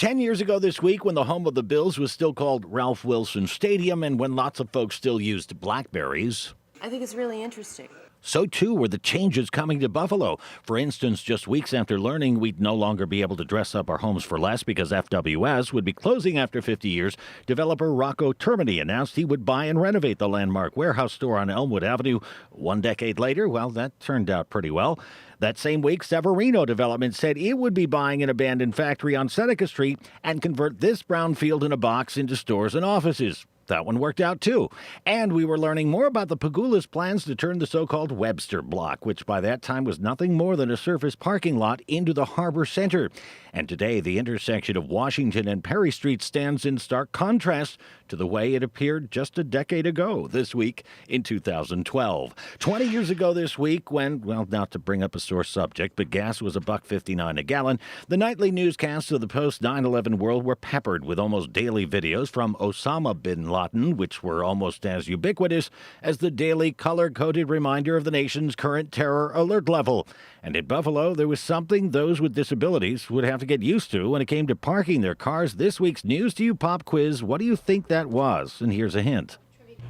10 years ago this week, when the home of the Bills was still called Ralph Wilson Stadium and when lots of folks still used Blackberries, I think it's really interesting. so too were the changes coming to Buffalo. For instance, just weeks after learning we'd no longer be able to dress up our homes for less because FWS would be closing after 50 years, developer Rocco Termini announced he would buy and renovate the landmark warehouse store on Elmwood Avenue. 1 decade later, well, that turned out pretty well. That same week, Severino Development said it would be buying an abandoned factory on Seneca Street and convert this brownfield in a box into stores and offices. That one worked out, too. And we were learning more about the Pagula's plans to turn the so-called Webster Block, which by that time was nothing more than a surface parking lot, into the harbor center. And today, the intersection of Washington and Perry Street stands in stark contrast to the way it appeared just a decade ago this week in 2012. 20 years ago this week when, well, not to bring up a sore subject, but gas was $1.59 a gallon, the nightly newscasts of the post-9/11 world were peppered with almost daily videos from Osama bin Laden, which were almost as ubiquitous as the daily color-coded reminder of the nation's current terror alert level. And in Buffalo, there was something those with disabilities would have to get used to when it came to parking their cars. This week's News to You Pop Quiz, what do you think that was? And here's a hint.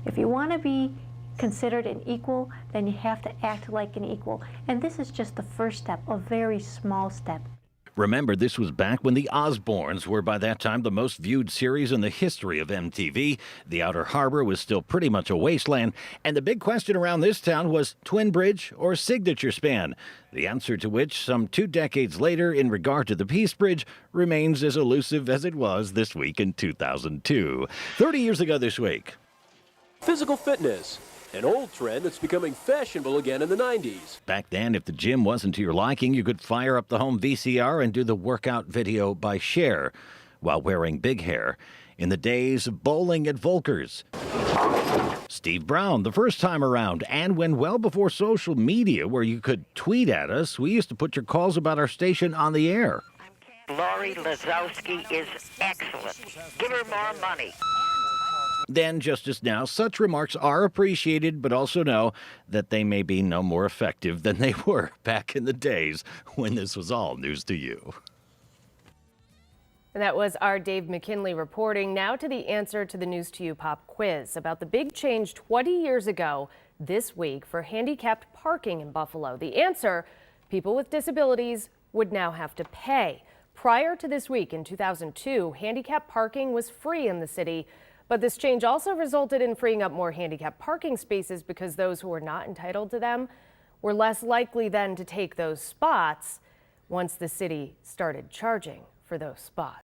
If you want to be considered an equal, then you have to act like an equal. And this is just the first step, a very small step. Remember, this was back when the Osbournes were by that time the most viewed series in the history of MTV. The Outer Harbor was still pretty much a wasteland, and the big question around this town was Twin Bridge or Signature Span, the answer to which, some 2 decades later, in regard to the Peace Bridge, remains as elusive as it was this week in 2002. 30 years ago this week. Physical fitness, an old trend that's becoming fashionable again in the 90s. Back then, if the gym wasn't to your liking, you could fire up the home VCR and do the workout video by Cher while wearing big hair. In the days of bowling at Volker's, Steve Brown, the first time around, and when well before social media where you could tweet at us, we used to put your calls about our station on the air. Lori Lazowski is excellent. Give her more money. Then, just as now, such remarks are appreciated, but also know that they may be no more effective than they were back in the days when this was all news to you. And that was our Dave McKinley reporting. Now to the answer to the News to You Pop quiz about the big change 20 years ago this week for handicapped parking in Buffalo. The answer, people with disabilities would now have to pay. Prior to this week in 2002, handicapped parking was free in the city. But this change also resulted in freeing up more handicapped parking spaces because those who were not entitled to them were less likely then to take those spots once the city started charging for those spots.